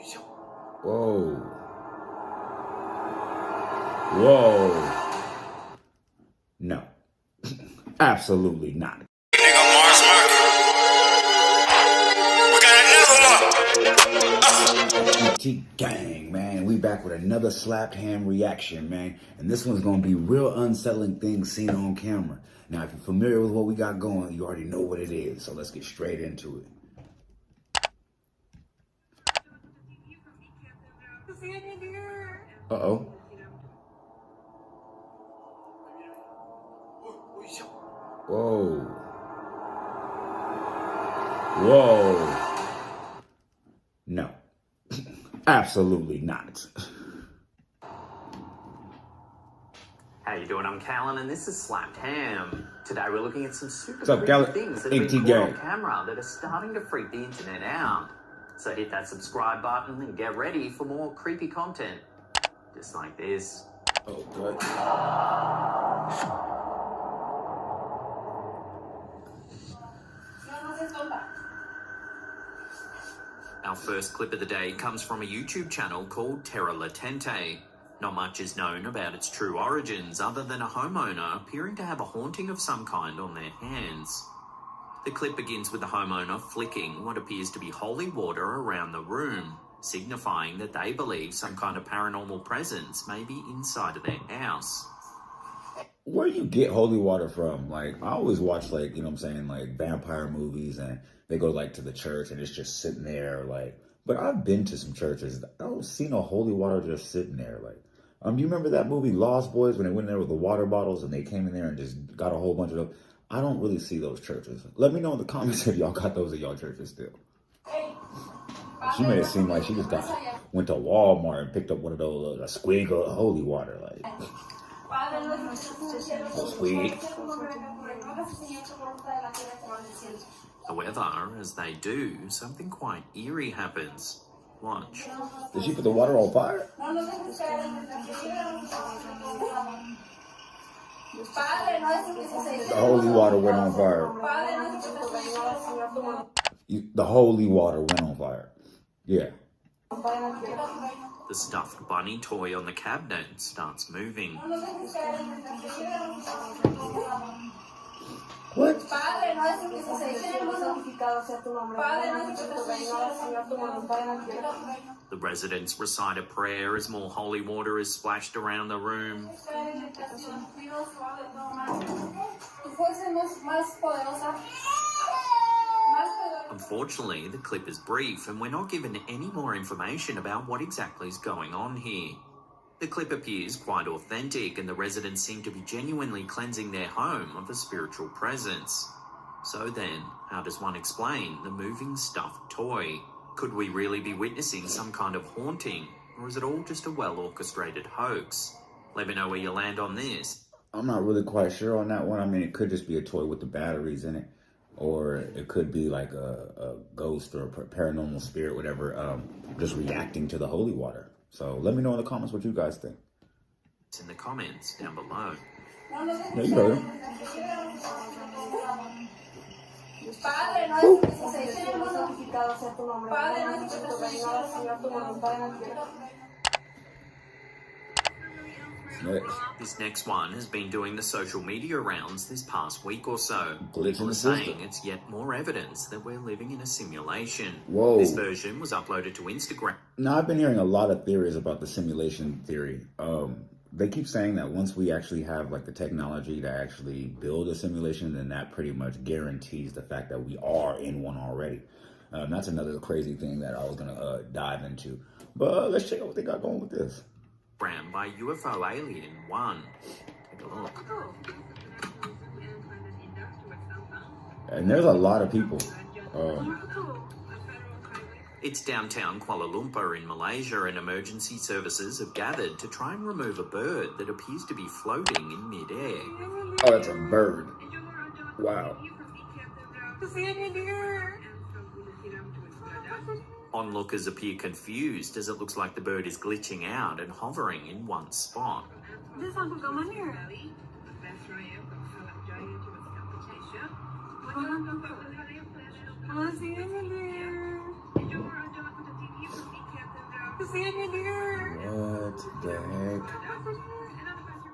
Whoa. Whoa. No. Absolutely not. Gang, man. We back with another slapped ham reaction, man. And this one's gonna be real unsettling things seen on camera. Now, if you're familiar with what we got going, you already know what it is. So let's get straight into it. Uh-oh. Whoa. Whoa. No. Absolutely not. How you doing? I'm Callan, and this is Slapped Ham. Today we're looking at some super What's up, creepy Callan? things that have been AT caught on gang. camera that are starting to freak the internet out. So hit that subscribe button and get ready for more creepy content. Just like this. Oh, good. Our first clip of the day comes from a YouTube channel called Terra Latente. Not much is known about its true origins other than a homeowner appearing to have a haunting of some kind on their hands. The clip begins with the homeowner flicking what appears to be holy water around the room, signifying that they believe some kind of paranormal presence may be inside of their house. Where do you get holy water from? Like, I always watch, like, you know what I'm saying, like vampire movies, and they go like to the church and it's just sitting there, like, but I've been to some churches. I don't see no holy water just sitting there. Like, do you remember that movie Lost Boys when they went in there with the water bottles and they came in there and just got a whole bunch of them? I don't really see those churches. Let me know in the comments if y'all got those at y'all churches still. She made it seem like she just went to Walmart and picked up one of those a squig of holy water, like. Squig. However, as they do, something quite eerie happens. Watch. Did she put the water on fire? The holy water went on fire. The holy water went on fire. Yeah. The stuffed bunny toy on the cabinet starts moving. What? The residents recite a prayer as more holy water is splashed around the room. Unfortunately, the clip is brief and we're not given any more information about what exactly is going on here. The clip appears quite authentic and the residents seem to be genuinely cleansing their home of a spiritual presence. So then, how does one explain the moving stuffed toy? Could we really be witnessing some kind of haunting, or is it all just a well-orchestrated hoax? Let me know where you land on this. I'm not really quite sure on that one. I mean, it could just be a toy with the batteries in it, or it could be like a ghost or a paranormal spirit, whatever, just reacting to the holy water. So let me know in the comments what you guys think. It's in the comments down below. Yeah, you heard him. Next. This next one has been doing the social media rounds this past week or so. Glitch in the saying system. it's yet more evidence that we're living in a simulation. Whoa. This version was uploaded to Instagram. Now, I've been hearing a lot of theories about the simulation theory. They keep saying that once we actually have like the technology to actually build a simulation, then that pretty much guarantees the fact that we are in one already. That's another crazy thing that I was gonna dive into. But let's check out what they got going with this. By UFO Alien 1. Take a look. And there's a lot of people. It's downtown Kuala Lumpur in Malaysia, and emergency services have gathered to try and remove a bird that appears to be floating in midair. Oh, that's a bird. Wow. Onlookers appear confused as it looks like the bird is glitching out and hovering in one spot. What the heck?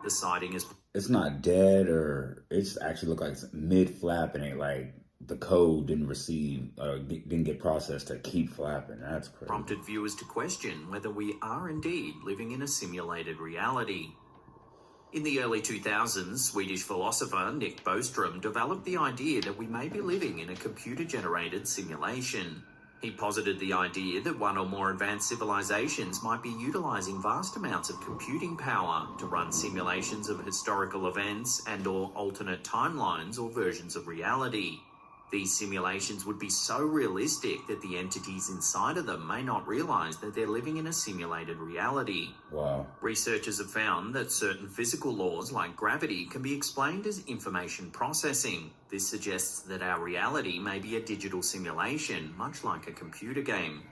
The sighting is It's not dead, or it's actually look like it's mid flapping. It like the code didn't receive, didn't get processed to keep flapping. That's crazy. prompted viewers to question whether we are indeed living in a simulated reality. In the early 2000s, Swedish philosopher Nick Bostrom developed the idea that we may be living in a computer-generated simulation. He posited the idea that one or more advanced civilizations might be utilizing vast amounts of computing power to run simulations of historical events and/or alternate timelines or versions of reality. These simulations would be so realistic that the entities inside of them may not realize that they're living in a simulated reality. Wow. Researchers have found that certain physical laws like gravity can be explained as information processing. This suggests that our reality may be a digital simulation, much like a computer game.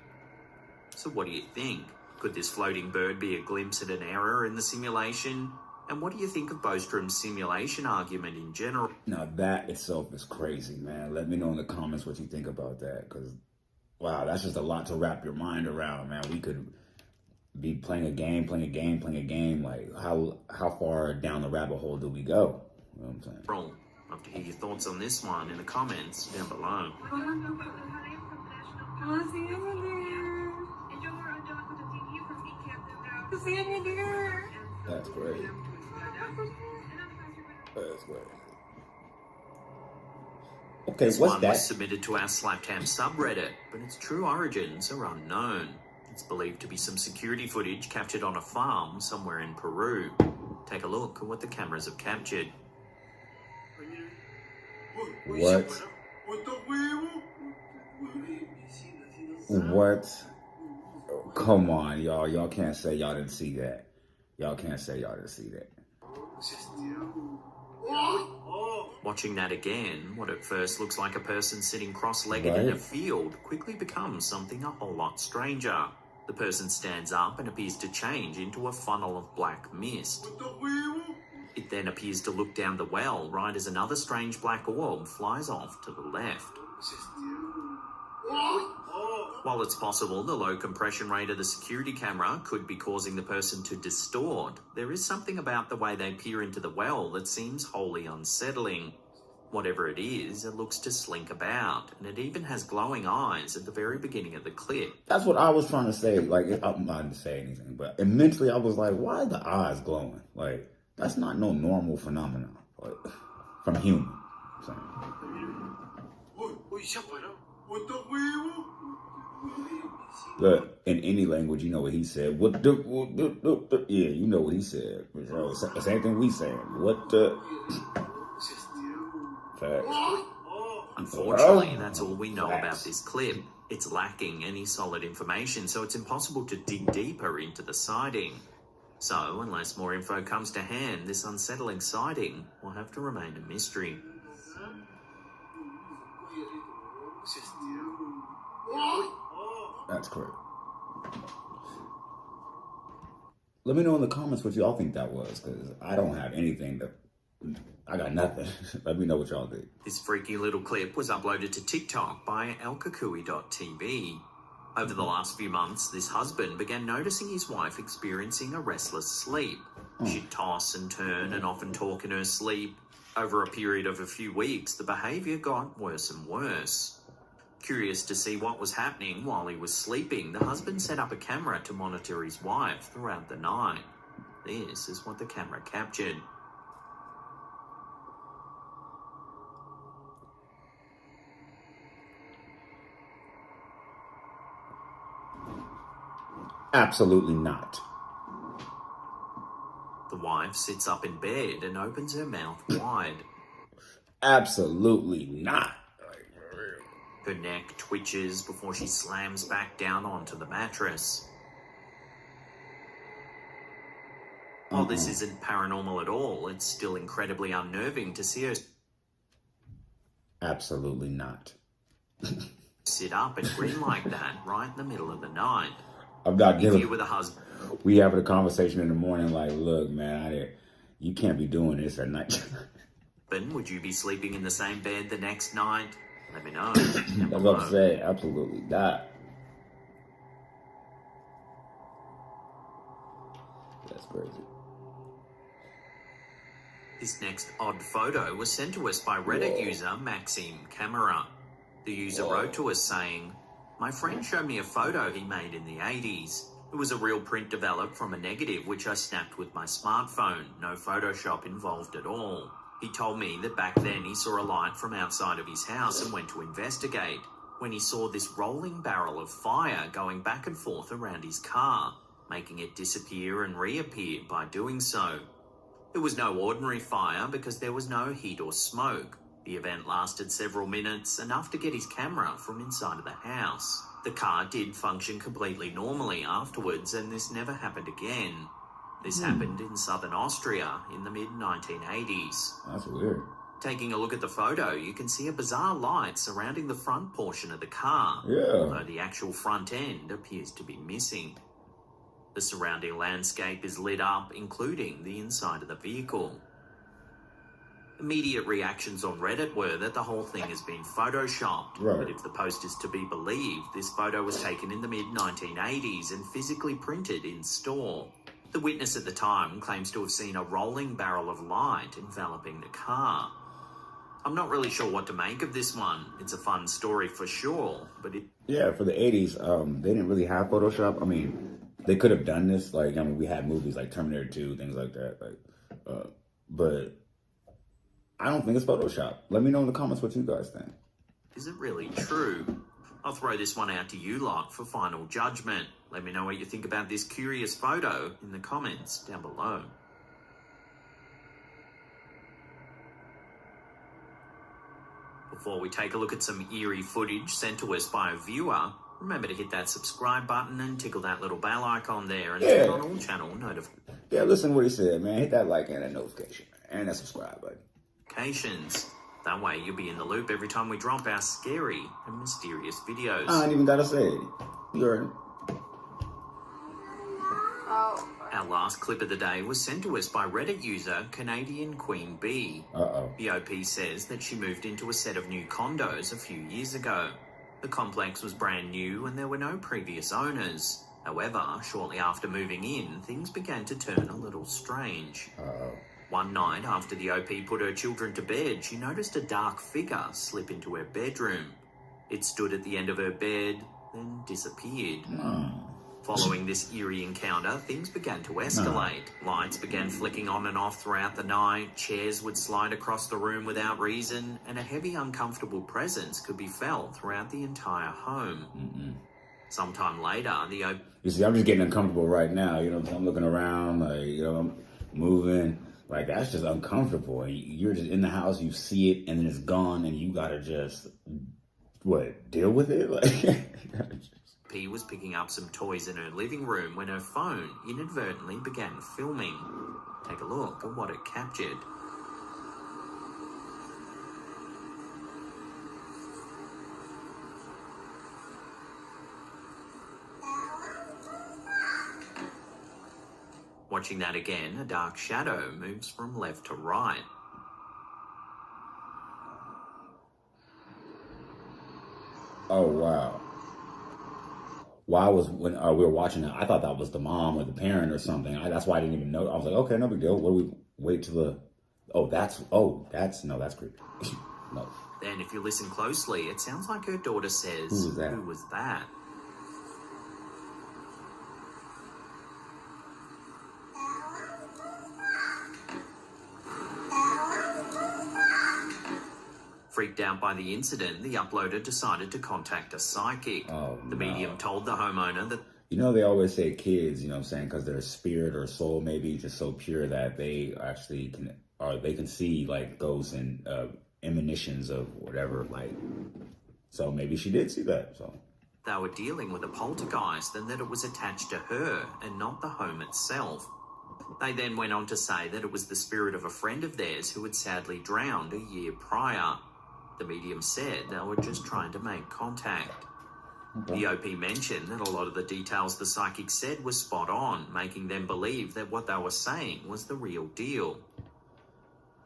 So what do you think? Could this floating bird be a glimpse at an error in the simulation? And what do you think of Bostrom's simulation argument in general? Now that itself is crazy, man. Let me know in the comments what you think about that, because wow, that's just a lot to wrap your mind around, man. We could be playing a game. Like how far down the rabbit hole do we go? You know what I'm saying? Love to hear your thoughts on this one in the comments down below. That's great. That's great. Okay, This what's one that? was submitted to our Slaptam subreddit, but its true origins are unknown. It's believed to be some security footage captured on a farm somewhere in Peru. Take a look at what the cameras have captured. What? What? Come on, y'all. Y'all can't say y'all didn't see that. Y'all can't say y'all didn't see that. Watching that again, what at first looks like a person sitting cross-legged in a field quickly becomes something a whole lot stranger. The person stands up and appears to change into a funnel of black mist. It then appears to look down the well right as another strange black orb flies off to the left. While it's possible the low compression rate of the security camera could be causing the person to distort, there is something about the way they peer into the well that seems wholly unsettling. Whatever it is, it looks to slink about, and it even has glowing eyes at the very beginning of the clip. That's what I was trying to say. Like, I'm not to say anything, but mentally I was like, why are the eyes glowing? Like, that's not no normal phenomenon, like, from human. Look, in any language, you know what he said. Yeah, you know what he said. Same thing we saying. What the? Facts. Unfortunately, that's all we know about this clip. It's lacking any solid information, so it's impossible to dig deeper into the sighting. So, unless more info comes to hand, this unsettling sighting will have to remain a mystery. That's correct. Let me know in the comments what y'all think that was, because I don't have anything I got nothing. Let me know what y'all think. This freaky little clip was uploaded to TikTok by elkakui.tv. Over the last few months, this husband began noticing his wife experiencing a restless sleep. She'd toss and turn and often talk in her sleep. Over a period of a few weeks, the behaviour got worse and worse. Curious to see what was happening while he was sleeping, the husband set up a camera to monitor his wife throughout the night. This is what the camera captured. Absolutely not. The wife sits up in bed and opens her mouth wide. Absolutely not. Her neck twitches before she slams back down onto the mattress. While this isn't paranormal at all, it's still incredibly unnerving to see her Absolutely not. sit up and grin like that right in the middle of the night. I'm not If giving. you were the husband, We having a conversation in the morning, like, look, man, you can't be doing this at night. would you be sleeping in the same bed the next night? Let me know. I was about to say, absolutely not. crazy. This next odd photo was sent to us by Reddit user Maxime Camera. The user wrote to us saying, "My friend showed me a photo he made in the 80s. It was a real print developed from a negative which I snapped with my smartphone. No Photoshop involved at all. He told me that back then he saw a light from outside of his house and went to investigate when he saw this rolling barrel of fire going back and forth around his car, making it disappear and reappear by doing so. It was no ordinary fire because there was no heat or smoke. The event lasted several minutes, enough to get his camera from inside of the house. The car did function completely normally afterwards, and this never happened again. This happened in southern Austria in the mid-1980s. That's weird. Taking a look at the photo, you can see a bizarre light surrounding the front portion of the car, Yeah. although the actual front end appears to be missing. The surrounding landscape is lit up, including the inside of the vehicle. Immediate reactions on Reddit were that the whole thing has been photoshopped. Right. But if the post is to be believed, this photo was taken in the mid-1980s and physically printed in store. The witness at the time claims to have seen a rolling barrel of light enveloping the car. I'm not really sure what to make of this one. It's a fun story for sure, but Yeah, for the 80s, they didn't really have Photoshop. I mean, they could have done this. Like, I mean, we had movies like Terminator 2, things like that. But I don't think it's Photoshop. Let me know in the comments what you guys think. is it really true? I'll throw this one out to you lot for final judgment. Let me know what you think about this curious photo in the comments down below. Before we take a look at some eerie footage sent to us by a viewer, remember to hit that subscribe button and tickle that little bell icon there and turn on all channel notifications. Yeah, listen to what he said, man. Hit that like and that notification and that subscribe button. That way you'll be in the loop every time we drop our scary and mysterious videos. I ain't even gotta say it. You heard it. Our last clip of the day was sent to us by Reddit user Canadian Queen Bee. The OP says that she moved into a set of new condos a few years ago. The complex was brand new and there were no previous owners. However, shortly after moving in, things began to turn a little strange. One night, after the OP put her children to bed, she noticed a dark figure slip into her bedroom. It stood at the end of her bed, then disappeared. Following this eerie encounter, things began to escalate. Lights began flicking on and off throughout the night, chairs would slide across the room without reason, and a heavy, uncomfortable presence could be felt throughout the entire home. Sometime later, the OP... You see, I'm just getting uncomfortable right now. You know, I'm looking around, like, you know, I'm moving. Like, that's just uncomfortable. And you're just in the house, you see it, and then it's gone, and you gotta just, deal with it? Like, P was picking up some toys in her living room when her phone inadvertently began filming. Take a look at what it captured. Watching that again, a dark shadow moves from left to right. oh, wow. When we were watching it, I thought that was the mom or the parent or something. That's why I didn't even know. I was like, okay, no big deal. What do we wait till that's creepy. No. Then if you listen closely, it sounds like her daughter says, Who was that? Who was that? Freaked out by the incident, the uploader decided to contact a psychic. The medium told the homeowner that... You know, they always say kids, you know what I'm saying, because their spirit or soul maybe just so pure that they actually can see, like, ghosts and emanations of whatever, like... So maybe she did see that, so... They were dealing with a poltergeist and that it was attached to her and not the home itself. They then went on to say that it was the spirit of a friend of theirs who had sadly drowned a year prior. The medium said they were just trying to make contact. The OP mentioned that a lot of the details the psychic said was spot on, making them believe that what they were saying was the real deal.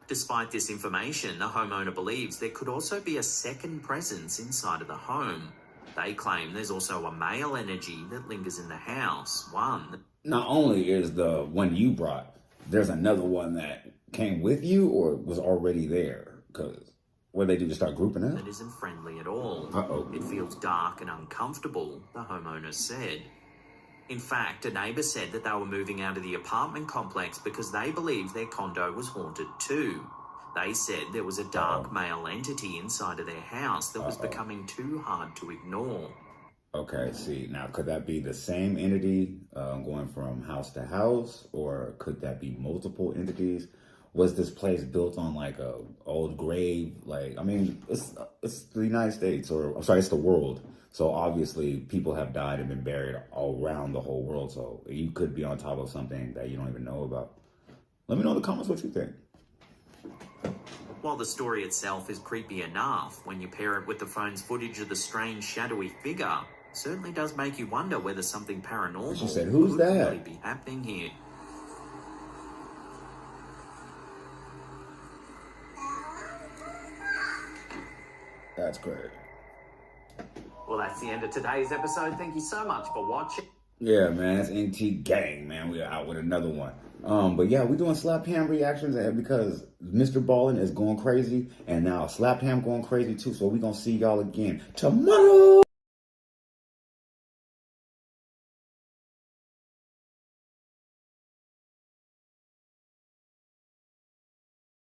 Despite this information, the homeowner believes there could also be a second presence inside of the home. They claim there's also a male energy that lingers in the house, one Not only is the one you brought, there's another one that came with you or was already there. Because what they do to start grouping up? that isn't friendly at all. Uh-oh. It feels dark and uncomfortable, the homeowner said. In fact, a neighbour said that they were moving out of the apartment complex because they believed their condo was haunted too. They said there was a dark male entity inside of their house that was becoming too hard to ignore. Okay, see, now could that be the same entity going from house to house, or could that be multiple entities? Was this place built on like a old grave? Like, I mean, it's the United States, or I'm sorry, it's the world. So obviously, people have died and been buried all around the whole world. So you could be on top of something that you don't even know about. Let me know in the comments what you think. While the story itself is creepy enough, when you pair it with the phone's footage of the strange, shadowy figure, certainly does make you wonder whether something paranormal She said, "Who's could that?" really be happening here. That's great. Well, that's the end of today's episode. Thank you so much for watching. Yeah, man, it's NT Gang, man. We are out with another one. But yeah, we're doing Slap Ham reactions because Mr. Ballin is going crazy, and now Slap Ham going crazy too. So we're gonna see y'all again tomorrow.